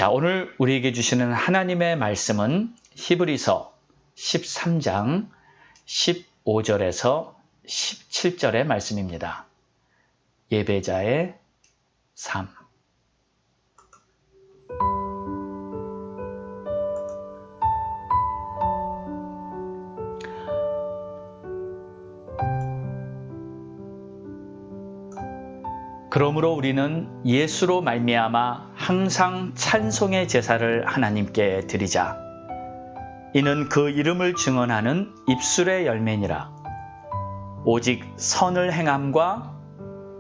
자, 오늘 우리에게 주시는 하나님의 말씀은 히브리서 13장 15절에서 17절의 말씀입니다. 예배자의 삶. 그러므로 우리는 예수로 말미암아 항상 찬송의 제사를 하나님께 드리자. 이는 그 이름을 증언하는 입술의 열매니라. 오직 선을 행함과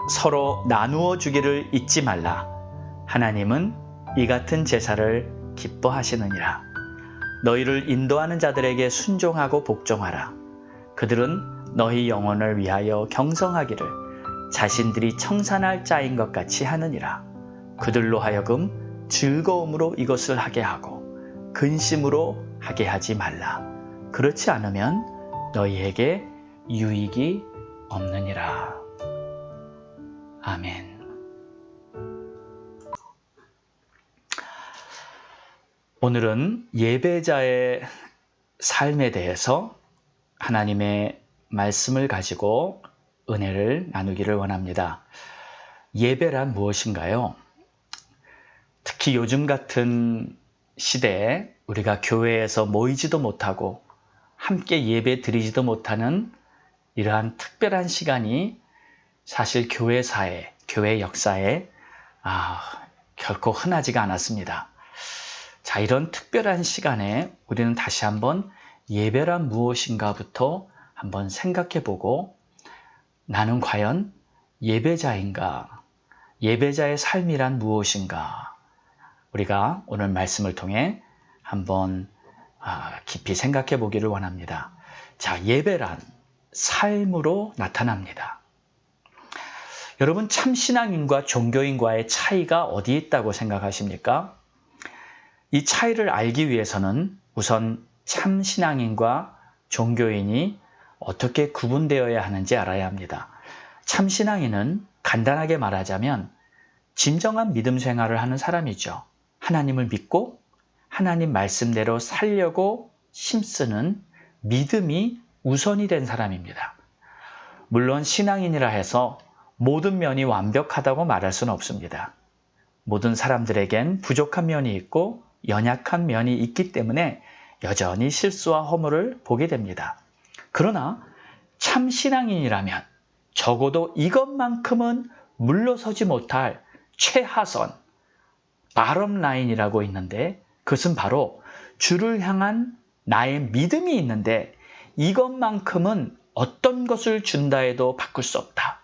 서로 나누어 주기를 잊지 말라. 하나님은 이 같은 제사를 기뻐하시느니라. 너희를 인도하는 자들에게 순종하고 복종하라. 그들은 너희 영혼을 위하여 경성하기를 자신들이 청산할 자인 것 같이 하느니라. 그들로 하여금 즐거움으로 이것을 하게 하고 근심으로 하게 하지 말라. 그렇지 않으면 너희에게 유익이 없느니라. 아멘. 오늘은 예배자의 삶에 대해서 하나님의 말씀을 가지고 은혜를 나누기를 원합니다. 예배란 무엇인가요? 특히 요즘 같은 시대에 우리가 교회에서 모이지도 못하고 함께 예배 드리지도 못하는 이러한 특별한 시간이 사실 교회사에, 교회 역사에 결코 흔하지가 않았습니다. 자, 이런 특별한 시간에 우리는 다시 한번 예배란 무엇인가부터 한번 생각해보고 나는 과연 예배자인가? 예배자의 삶이란 무엇인가? 우리가 오늘 말씀을 통해 한번 깊이 생각해 보기를 원합니다. 자, 예배란 삶으로 나타납니다. 여러분, 참신앙인과 종교인과의 차이가 어디에 있다고 생각하십니까? 이 차이를 알기 위해서는 우선 참신앙인과 종교인이 어떻게 구분되어야 하는지 알아야 합니다. 참신앙인은 간단하게 말하자면 진정한 믿음 생활을 하는 사람이죠. 하나님을 믿고 하나님 말씀대로 살려고 힘쓰는 믿음이 우선이 된 사람입니다. 물론 신앙인이라 해서 모든 면이 완벽하다고 말할 수는 없습니다. 모든 사람들에겐 부족한 면이 있고 연약한 면이 있기 때문에 여전히 실수와 허물을 보게 됩니다. 그러나 참 신앙인이라면 적어도 이것만큼은 물러서지 못할 최하선, 바텀 라인이라고 있는데 그것은 바로 주를 향한 나의 믿음이 있는데 이것만큼은 어떤 것을 준다 해도 바꿀 수 없다.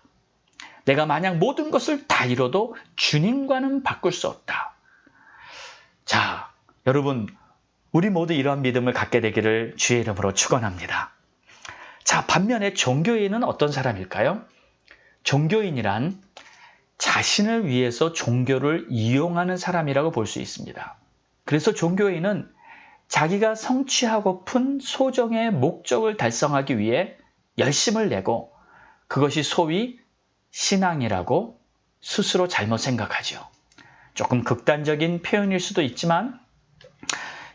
내가 만약 모든 것을 다 잃어도 주님과는 바꿀 수 없다. 자, 여러분, 우리 모두 이러한 믿음을 갖게 되기를 주의 이름으로 축원합니다. 자, 반면에 종교인은 어떤 사람일까요? 종교인이란 자신을 위해서 종교를 이용하는 사람이라고 볼 수 있습니다. 그래서 종교인은 자기가 성취하고픈 소정의 목적을 달성하기 위해 열심을 내고 그것이 소위 신앙이라고 스스로 잘못 생각하죠. 조금 극단적인 표현일 수도 있지만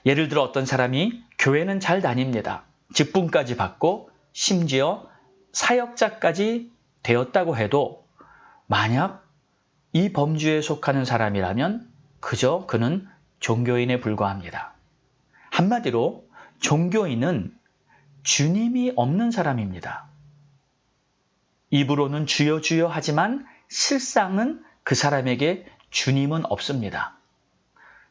예를 들어 어떤 사람이 교회는 잘 다닙니다. 직분까지 받고 심지어 사역자까지 되었다고 해도 만약 이 범주에 속하는 사람이라면 그저 그는 종교인에 불과합니다. 한마디로 종교인은 주님이 없는 사람입니다. 입으로는 주여 주여 하지만 실상은 그 사람에게 주님은 없습니다.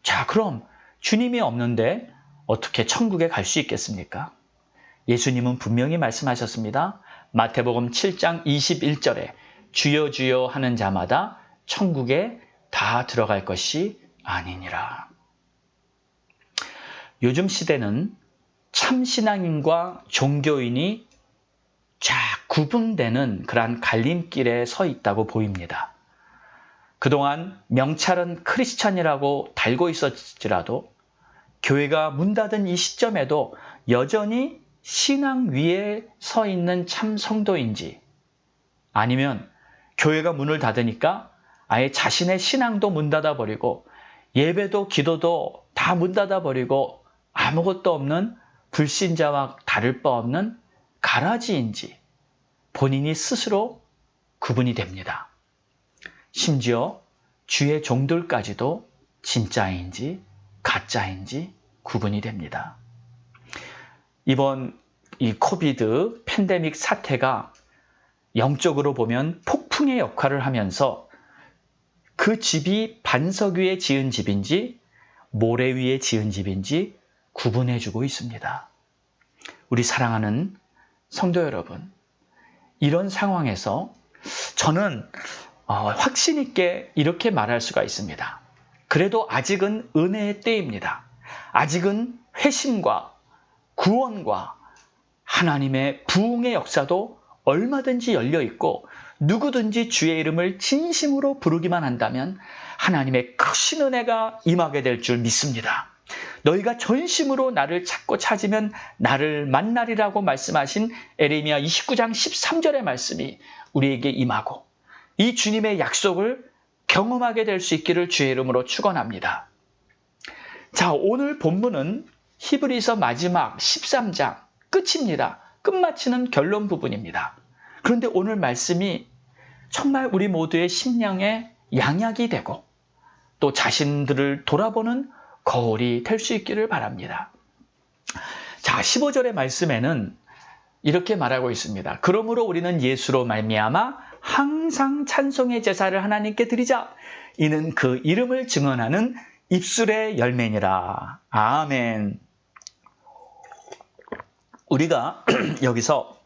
자, 그럼 주님이 없는데 어떻게 천국에 갈 수 있겠습니까? 예수님은 분명히 말씀하셨습니다. 마태복음 7장 21절에 주여 주여 하는 자마다 천국에 다 들어갈 것이 아니니라. 요즘 시대는 참신앙인과 종교인이 쫙 구분되는 그러한 갈림길에 서 있다고 보입니다. 그동안 명찰은 크리스찬이라고 달고 있었지라도 교회가 문 닫은 이 시점에도 여전히 신앙 위에 서 있는 참 성도인지 아니면 교회가 문을 닫으니까 아예 자신의 신앙도 문 닫아버리고 예배도 기도도 다 문 닫아버리고 아무것도 없는 불신자와 다를 바 없는 가라지인지 본인이 스스로 구분이 됩니다. 심지어 주의 종들까지도 진짜인지 가짜인지 구분이 됩니다. 이번 이 코비드 팬데믹 사태가 영적으로 보면 폭풍의 역할을 하면서 그 집이 반석 위에 지은 집인지 모래 위에 지은 집인지 구분해주고 있습니다. 우리 사랑하는 성도 여러분, 이런 상황에서 저는 확신 있게 이렇게 말할 수가 있습니다. 그래도 아직은 은혜의 때입니다. 아직은 회심과 구원과 하나님의 부흥의 역사도 얼마든지 열려 있고 누구든지 주의 이름을 진심으로 부르기만 한다면 하나님의 크신 은혜가 임하게 될 줄 믿습니다. 너희가 전심으로 나를 찾고 찾으면 나를 만나리라고 말씀하신 에레미야 29장 13절의 말씀이 우리에게 임하고 이 주님의 약속을 경험하게 될 수 있기를 주의 이름으로 축원합니다. 자, 오늘 본문은 히브리서 마지막 13장 끝입니다. 끝마치는 결론 부분입니다. 그런데 오늘 말씀이 정말 우리 모두의 심령의 양약이 되고 또 자신들을 돌아보는 거울이 될 수 있기를 바랍니다. 자, 15절의 말씀에는 이렇게 말하고 있습니다. 그러므로 우리는 예수로 말미암아 항상 찬송의 제사를 하나님께 드리자. 이는 그 이름을 증언하는 입술의 열매니라. 아멘. 우리가 여기서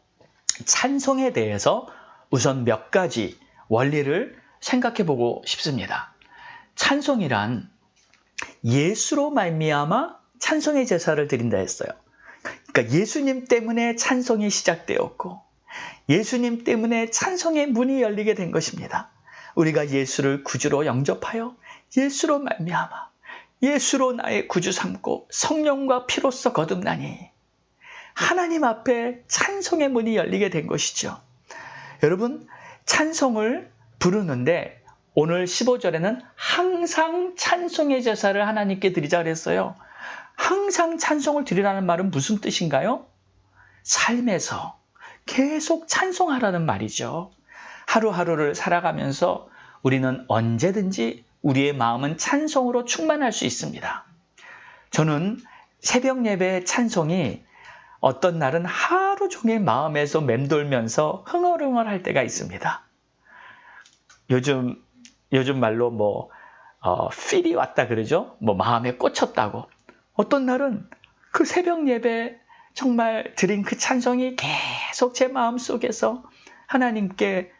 찬송에 대해서 우선 몇 가지 원리를 생각해 보고 싶습니다. 찬송이란 예수로 말미암아 찬송의 제사를 드린다 했어요. 그러니까 예수님 때문에 찬송이 시작되었고 예수님 때문에 찬송의 문이 열리게 된 것입니다. 우리가 예수를 구주로 영접하여 예수로 말미암아 예수로 나의 구주 삼고 성령과 피로써 거듭나니 하나님 앞에 찬송의 문이 열리게 된 것이죠. 여러분, 찬송을 부르는데 오늘 15절에는 항상 찬송의 제사를 하나님께 드리자 그랬어요. 항상 찬송을 드리라는 말은 무슨 뜻인가요? 삶에서 계속 찬송하라는 말이죠. 하루하루를 살아가면서 우리는 언제든지 우리의 마음은 찬송으로 충만할 수 있습니다. 저는 새벽 예배 찬송이 어떤 날은 하루 종일 마음에서 맴돌면서 흥얼흥얼할 때가 있습니다. 요즘 말로 필이 왔다 그러죠? 마음에 꽂혔다고. 어떤 날은 그 새벽 예배 정말 드린 그 찬송이 계속 제 마음 속에서 하나님께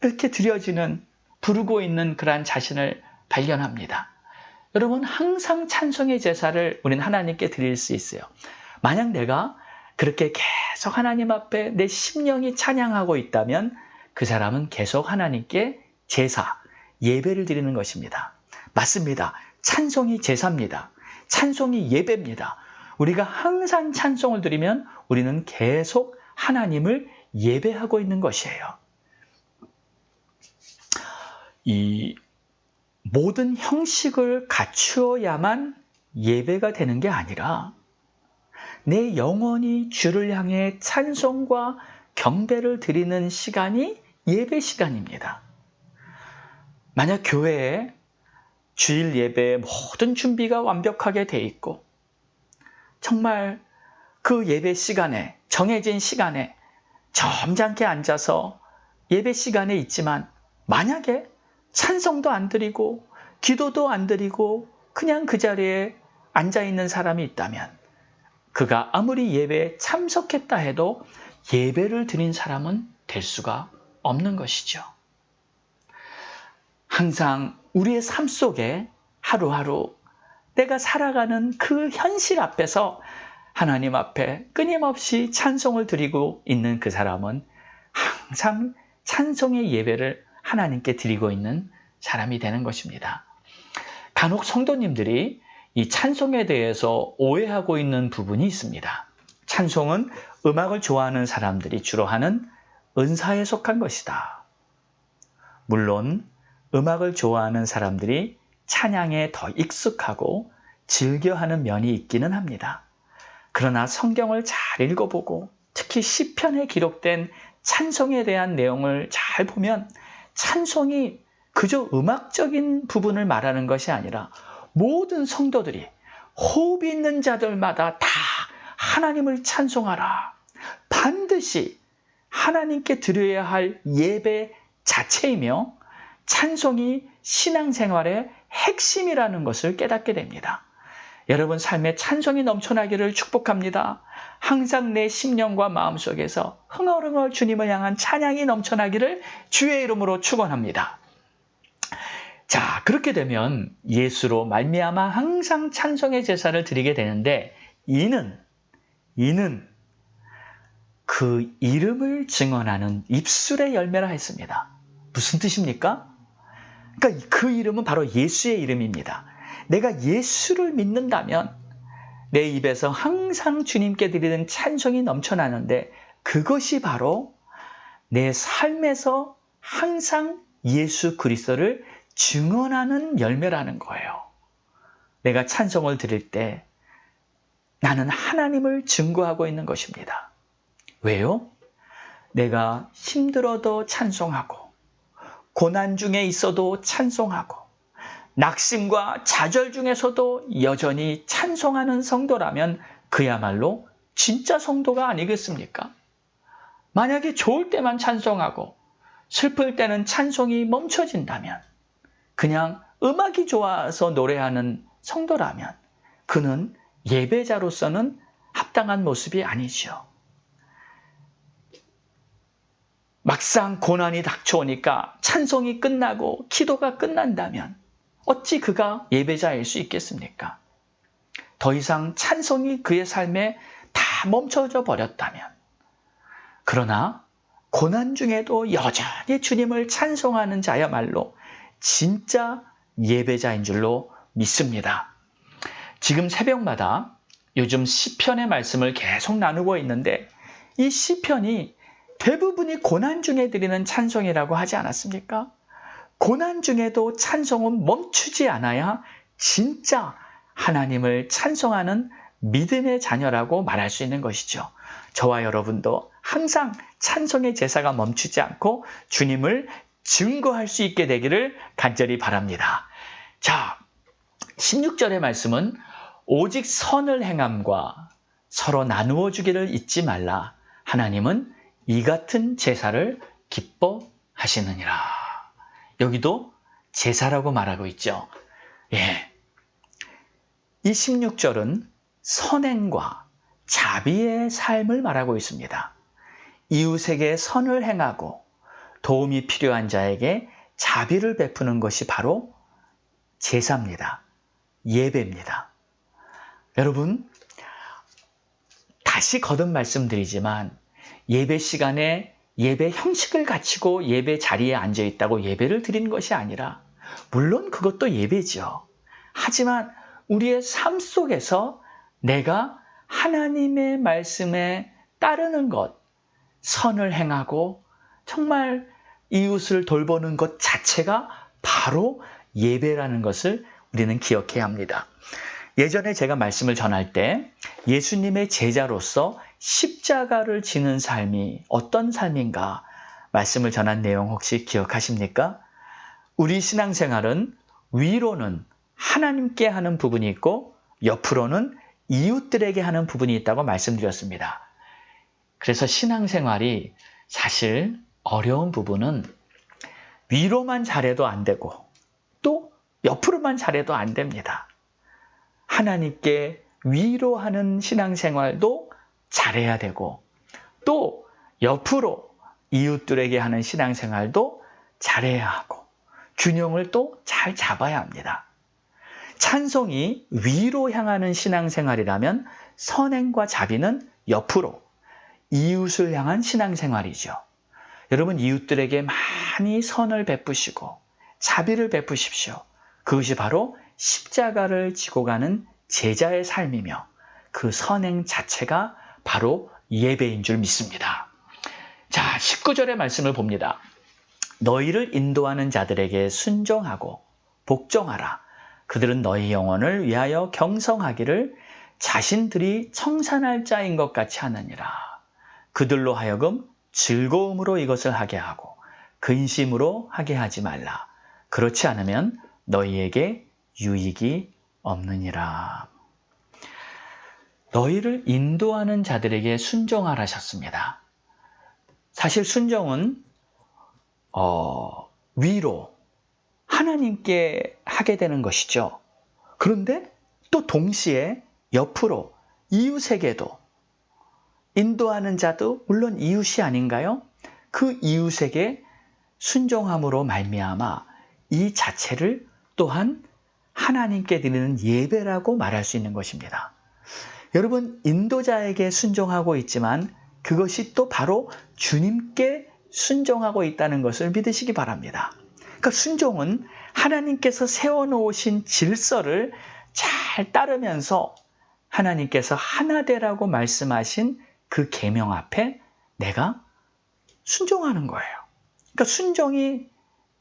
이렇게 드려지는, 부르고 있는 그러한 자신을 발견합니다. 여러분, 항상 찬송의 제사를 우리는 하나님께 드릴 수 있어요. 만약 내가 그렇게 계속 하나님 앞에 내 심령이 찬양하고 있다면 그 사람은 계속 하나님께 제사, 예배를 드리는 것입니다. 맞습니다. 찬송이 제사입니다. 찬송이 예배입니다. 우리가 항상 찬송을 드리면 우리는 계속 하나님을 예배하고 있는 것이에요. 이 모든 형식을 갖추어야만 예배가 되는 게 아니라 내 영혼이 주를 향해 찬송과 경배를 드리는 시간이 예배 시간입니다. 만약 교회에 주일 예배의 모든 준비가 완벽하게 돼 있고 정말 그 예배 시간에, 정해진 시간에 점잖게 앉아서 예배 시간에 있지만 만약에 찬송도 안 드리고 기도도 안 드리고 그냥 그 자리에 앉아있는 사람이 있다면 그가 아무리 예배에 참석했다 해도 예배를 드린 사람은 될 수가 없는 것이죠. 항상 우리의 삶 속에 하루하루 내가 살아가는 그 현실 앞에서 하나님 앞에 끊임없이 찬송을 드리고 있는 그 사람은 항상 찬송의 예배를 하나님께 드리고 있는 사람이 되는 것입니다. 간혹 성도님들이 이 찬송에 대해서 오해하고 있는 부분이 있습니다. 찬송은 음악을 좋아하는 사람들이 주로 하는 은사에 속한 것이다. 물론 음악을 좋아하는 사람들이 찬양에 더 익숙하고 즐겨하는 면이 있기는 합니다. 그러나 성경을 잘 읽어보고 특히 시편에 기록된 찬송에 대한 내용을 잘 보면 찬송이 그저 음악적인 부분을 말하는 것이 아니라 모든 성도들이 호흡이 있는 자들마다 다 하나님을 찬송하라. 반드시 하나님께 드려야 할 예배 자체이며 찬송이 신앙생활의 핵심이라는 것을 깨닫게 됩니다. 여러분 삶에 찬송이 넘쳐나기를 축복합니다. 항상 내 심령과 마음속에서 흥얼흥얼 주님을 향한 찬양이 넘쳐나기를 주의 이름으로 축원합니다. 자, 그렇게 되면 예수로 말미암아 항상 찬송의 제사를 드리게 되는데 이는 그 이름을 증언하는 입술의 열매라 했습니다. 무슨 뜻입니까? 그러니까 그 이름은 바로 예수의 이름입니다. 내가 예수를 믿는다면 내 입에서 항상 주님께 드리는 찬송이 넘쳐나는데 그것이 바로 내 삶에서 항상 예수 그리스도를 증언하는 열매라는 거예요. 내가 찬송을 드릴 때 나는 하나님을 증거하고 있는 것입니다. 왜요? 내가 힘들어도 찬송하고 고난 중에 있어도 찬송하고 낙심과 좌절 중에서도 여전히 찬송하는 성도라면 그야말로 진짜 성도가 아니겠습니까? 만약에 좋을 때만 찬송하고 슬플 때는 찬송이 멈춰진다면 그냥 음악이 좋아서 노래하는 성도라면 그는 예배자로서는 합당한 모습이 아니죠. 막상 고난이 닥쳐오니까 찬송이 끝나고 기도가 끝난다면 어찌 그가 예배자일 수 있겠습니까? 더 이상 찬송이 그의 삶에 다 멈춰져 버렸다면 그러나 고난 중에도 여전히 주님을 찬송하는 자야말로 진짜 예배자인 줄로 믿습니다. 지금 새벽마다 요즘 시편의 말씀을 계속 나누고 있는데 이 시편이 대부분이 고난 중에 드리는 찬송이라고 하지 않았습니까? 고난 중에도 찬송은 멈추지 않아야 진짜 하나님을 찬송하는 믿음의 자녀라고 말할 수 있는 것이죠. 저와 여러분도 항상 찬송의 제사가 멈추지 않고 주님을 증거할 수 있게 되기를 간절히 바랍니다. 자, 16절의 말씀은 오직 선을 행함과 서로 나누어 주기를 잊지 말라. 하나님은 이 같은 제사를 기뻐하시느니라. 여기도 제사라고 말하고 있죠. 예. 이 16절은 선행과 자비의 삶을 말하고 있습니다. 이웃에게 선을 행하고 도움이 필요한 자에게 자비를 베푸는 것이 바로 제사입니다. 예배입니다. 여러분, 다시 거듭 말씀드리지만 예배 시간에 예배 형식을 갖추고 예배 자리에 앉아 있다고 예배를 드리는 것이 아니라 물론 그것도 예배죠. 하지만 우리의 삶 속에서 내가 하나님의 말씀에 따르는 것, 선을 행하고 정말 이웃을 돌보는 것 자체가 바로 예배라는 것을 우리는 기억해야 합니다. 예전에 제가 말씀을 전할 때 예수님의 제자로서 십자가를 지는 삶이 어떤 삶인가 말씀을 전한 내용 혹시 기억하십니까? 우리 신앙생활은 위로는 하나님께 하는 부분이 있고 옆으로는 이웃들에게 하는 부분이 있다고 말씀드렸습니다. 그래서 신앙생활이 사실 어려운 부분은 위로만 잘해도 안 되고 또 옆으로만 잘해도 안 됩니다. 하나님께 위로하는 신앙생활도 잘해야 되고 또 옆으로 이웃들에게 하는 신앙생활도 잘해야 하고 균형을 또 잘 잡아야 합니다. 찬송이 위로 향하는 신앙생활이라면 선행과 자비는 옆으로 이웃을 향한 신앙생활이죠. 여러분 이웃들에게 많이 선을 베푸시고 자비를 베푸십시오. 그것이 바로 십자가를 지고 가는 제자의 삶이며 그 선행 자체가 바로 예배인 줄 믿습니다. 자, 19절의 말씀을 봅니다. 너희를 인도하는 자들에게 순종하고 복종하라. 그들은 너희 영혼을 위하여 경성하기를 자신들이 청산할 자인 것 같이 하느니라. 그들로 하여금 즐거움으로 이것을 하게 하고 근심으로 하게 하지 말라. 그렇지 않으면 너희에게 유익이 없느니라. 너희를 인도하는 자들에게 순종하라 하셨습니다. 사실 순종은 위로 하나님께 하게 되는 것이죠. 그런데 또 동시에 옆으로 이웃에게도 인도하는 자도 물론 이웃이 아닌가요? 그 이웃에게 순종함으로 말미암아 이 자체를 또한 하나님께 드리는 예배라고 말할 수 있는 것입니다. 여러분, 인도자에게 순종하고 있지만 그것이 또 바로 주님께 순종하고 있다는 것을 믿으시기 바랍니다. 그러니까 순종은 하나님께서 세워놓으신 질서를 잘 따르면서 하나님께서 하나 되라고 말씀하신 그 계명 앞에 내가 순종하는 거예요. 그러니까 순종이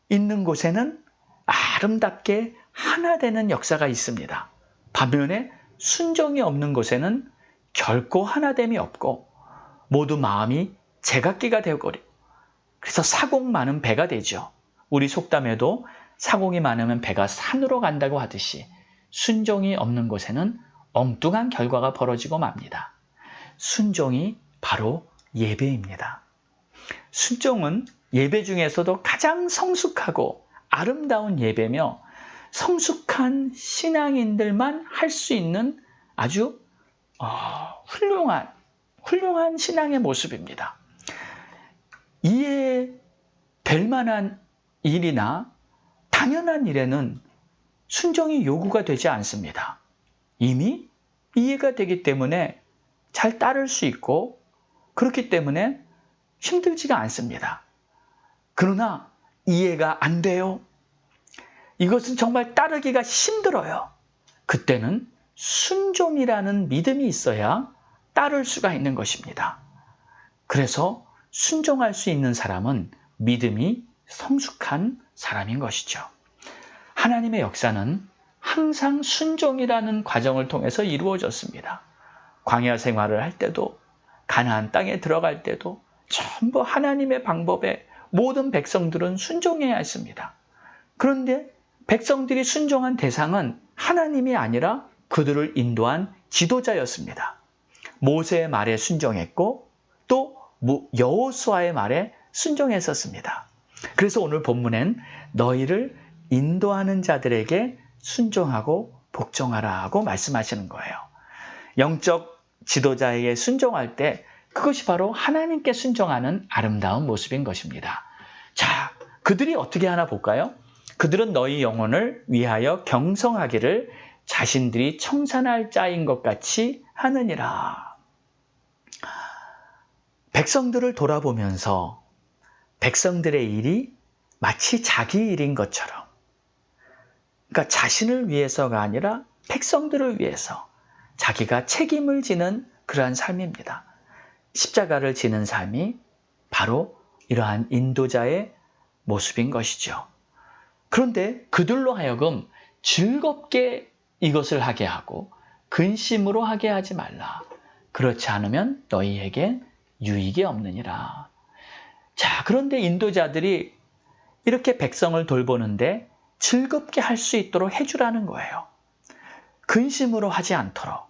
있는 곳에는 아름답게 하나 되는 역사가 있습니다. 반면에 순종이 없는 곳에는 결코 하나됨이 없고 모두 마음이 제각기가 되어버리고 그래서 사공 많은 배가 되죠. 우리 속담에도 사공이 많으면 배가 산으로 간다고 하듯이 순종이 없는 곳에는 엉뚱한 결과가 벌어지고 맙니다. 순종이 바로 예배입니다. 순종은 예배 중에서도 가장 성숙하고 아름다운 예배며 성숙한 신앙인들만 할 수 있는 아주 훌륭한 신앙의 모습입니다. 이해 될 만한 일이나 당연한 일에는 순종이 요구가 되지 않습니다. 이미 이해가 되기 때문에 잘 따를 수 있고 그렇기 때문에 힘들지가 않습니다. 그러나 이해가 안 돼요. 이것은 정말 따르기가 힘들어요. 그때는 순종이라는 믿음이 있어야 따를 수가 있는 것입니다. 그래서 순종할 수 있는 사람은 믿음이 성숙한 사람인 것이죠. 하나님의 역사는 항상 순종이라는 과정을 통해서 이루어졌습니다. 광야 생활을 할 때도 가나안 땅에 들어갈 때도 전부 하나님의 방법에 모든 백성들은 순종해야 했습니다. 그런데 백성들이 순종한 대상은 하나님이 아니라 그들을 인도한 지도자였습니다. 모세의 말에 순종했고 또 여호수아의 말에 순종했었습니다. 그래서 오늘 본문엔 너희를 인도하는 자들에게 순종하고 복종하라 하고 말씀하시는 거예요. 영적 지도자에게 순종할 때 그것이 바로 하나님께 순종하는 아름다운 모습인 것입니다. 자, 그들이 어떻게 하나 볼까요? 그들은 너희 영혼을 위하여 경성하기를 자신들이 청산할 자인 것 같이 하느니라. 백성들을 돌아보면서 백성들의 일이 마치 자기 일인 것처럼, 그러니까 자신을 위해서가 아니라 백성들을 위해서 자기가 책임을 지는 그러한 삶입니다. 십자가를 지는 삶이 바로 이러한 인도자의 모습인 것이죠. 그런데 그들로 하여금 즐겁게 이것을 하게 하고 근심으로 하게 하지 말라. 그렇지 않으면 너희에게 유익이 없느니라. 자, 그런데 인도자들이 이렇게 백성을 돌보는데 즐겁게 할 수 있도록 해주라는 거예요. 근심으로 하지 않도록.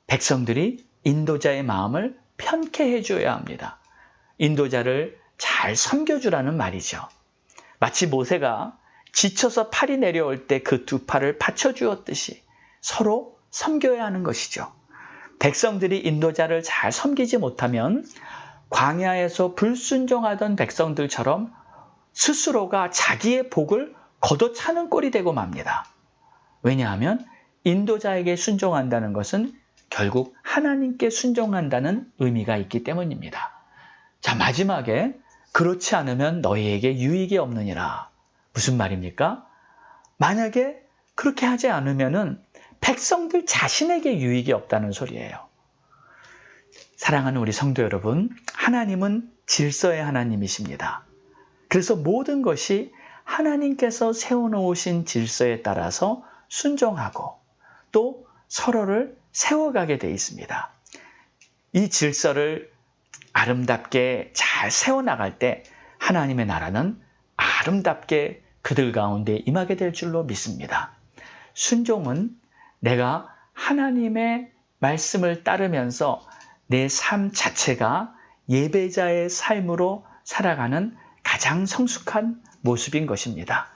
백성들이 인도자의 마음을 편케 해줘야 합니다. 인도자를 잘 섬겨주라는 말이죠. 마치 모세가 지쳐서 팔이 내려올 때 그 두 팔을 받쳐주었듯이 서로 섬겨야 하는 것이죠. 백성들이 인도자를 잘 섬기지 못하면 광야에서 불순종하던 백성들처럼 스스로가 자기의 복을 걷어차는 꼴이 되고 맙니다. 왜냐하면 인도자에게 순종한다는 것은 결국 하나님께 순종한다는 의미가 있기 때문입니다. 자, 마지막에 그렇지 않으면 너희에게 유익이 없느니라. 무슨 말입니까? 만약에 그렇게 하지 않으면은 백성들 자신에게 유익이 없다는 소리예요. 사랑하는 우리 성도 여러분, 하나님은 질서의 하나님이십니다. 그래서 모든 것이 하나님께서 세워놓으신 질서에 따라서 순종하고 또 서로를 세워가게 돼 있습니다. 이 질서를 아름답게 잘 세워나갈 때 하나님의 나라는 아름답게 그들 가운데 임하게 될 줄로 믿습니다. 순종은 내가 하나님의 말씀을 따르면서 내 삶 자체가 예배자의 삶으로 살아가는 가장 성숙한 모습인 것입니다.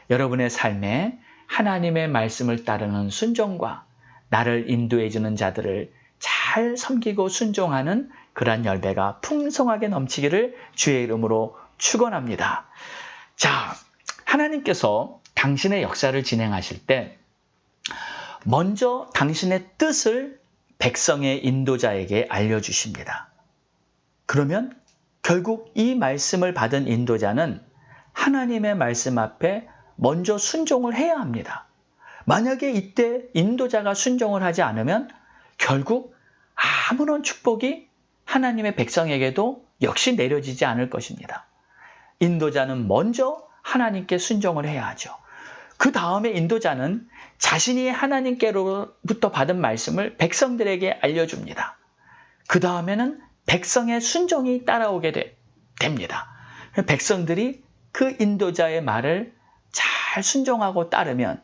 여러분의 삶에 하나님의 말씀을 따르는 순종과 나를 인도해 주는 자들을 잘 섬기고 순종하는 그러한 열매가 풍성하게 넘치기를 주의 이름으로 축원합니다. 자, 하나님께서 당신의 역사를 진행하실 때 먼저 당신의 뜻을 백성의 인도자에게 알려주십니다. 그러면 결국 이 말씀을 받은 인도자는 하나님의 말씀 앞에 먼저 순종을 해야 합니다. 만약에 이때 인도자가 순종을 하지 않으면 결국 아무런 축복이 하나님의 백성에게도 역시 내려지지 않을 것입니다. 인도자는 먼저 하나님께 순종을 해야 하죠. 그 다음에 인도자는 자신이 하나님께로부터 받은 말씀을 백성들에게 알려줍니다. 그 다음에는 백성의 순종이 따라오게 됩니다. 백성들이 그 인도자의 말을 잘 순종하고 따르면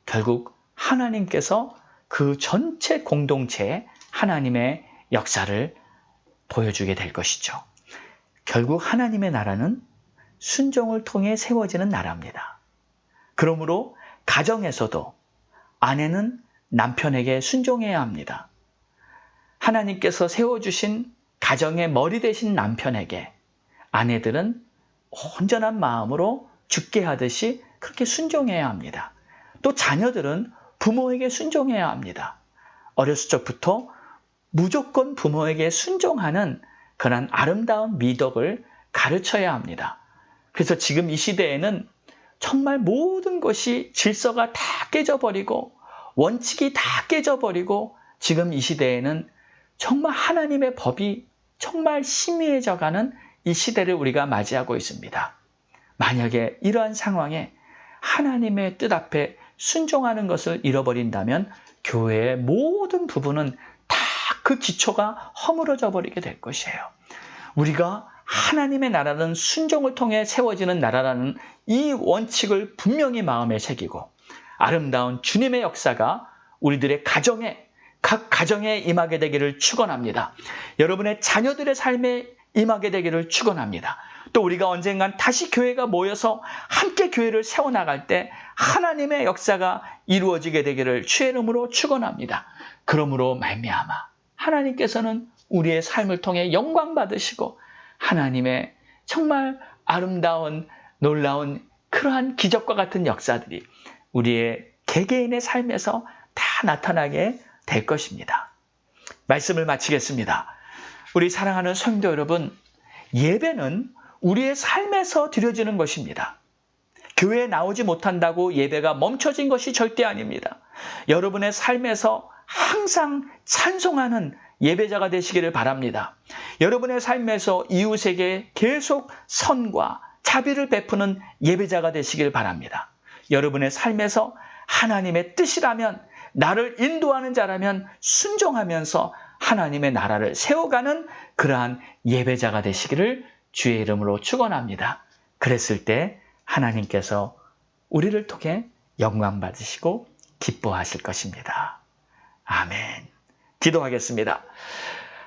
결국 하나님께서 그 전체 공동체에 하나님의 역사를 보여주게 될 것이죠. 결국 하나님의 나라는 순종을 통해 세워지는 나라입니다. 그러므로 가정에서도 아내는 남편에게 순종해야 합니다. 하나님께서 세워주신 가정의 머리 되신 남편에게 아내들은 온전한 마음으로 죽게 하듯이 그렇게 순종해야 합니다. 또 자녀들은 부모에게 순종해야 합니다. 어렸을 적부터 무조건 부모에게 순종하는 그런 아름다운 미덕을 가르쳐야 합니다. 그래서 지금 이 시대에는 정말 모든 것이 질서가 다 깨져버리고 원칙이 다 깨져버리고 지금 이 시대에는 정말 하나님의 법이 정말 심의해져가는 이 시대를 우리가 맞이하고 있습니다. 만약에 이러한 상황에 하나님의 뜻 앞에 순종하는 것을 잃어버린다면 교회의 모든 부분은 다 그 기초가 허물어져 버리게 될 것이에요. 우리가 하나님의 나라는 순종을 통해 세워지는 나라라는 이 원칙을 분명히 마음에 새기고 아름다운 주님의 역사가 우리들의 각 가정에 임하게 되기를 축원합니다. 여러분의 자녀들의 삶에 임하게 되기를 축원합니다. 또 우리가 언젠간 다시 교회가 모여서 함께 교회를 세워나갈 때 하나님의 역사가 이루어지게 되기를 주의 이름으로 축원합니다. 그러므로 말미암아 하나님께서는 우리의 삶을 통해 영광 받으시고 하나님의 정말 아름다운 놀라운 그러한 기적과 같은 역사들이 우리의 개개인의 삶에서 다 나타나게 될 것입니다. 말씀을 마치겠습니다. 우리 사랑하는 성도 여러분, 예배는 우리의 삶에서 드려지는 것입니다. 교회에 나오지 못한다고 예배가 멈춰진 것이 절대 아닙니다. 여러분의 삶에서 항상 찬송하는 예배자가 되시기를 바랍니다. 여러분의 삶에서 이웃에게 계속 선과 자비를 베푸는 예배자가 되시길 바랍니다. 여러분의 삶에서 하나님의 뜻이라면 나를 인도하는 자라면 순종하면서 하나님의 나라를 세워가는 그러한 예배자가 되시기를 주의 이름으로 축원합니다. 그랬을 때 하나님께서 우리를 통해 영광 받으시고 기뻐하실 것입니다. 아멘. 기도하겠습니다.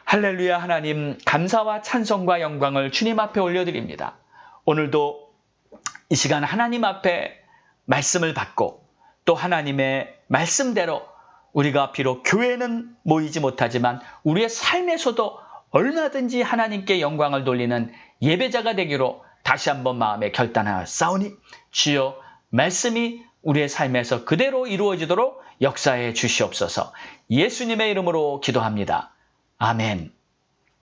할렐루야. 하나님, 감사와 찬송과 영광을 주님 앞에 올려드립니다. 오늘도 이 시간 하나님 앞에 말씀을 받고 또 하나님의 말씀대로 우리가 비록 교회는 모이지 못하지만 우리의 삶에서도 얼마든지 하나님께 영광을 돌리는 예배자가 되기로 다시 한번 마음에 결단하였사오니 주여 말씀이 우리의 삶에서 그대로 이루어지도록 역사해 주시옵소서. 예수님의 이름으로 기도합니다. 아멘.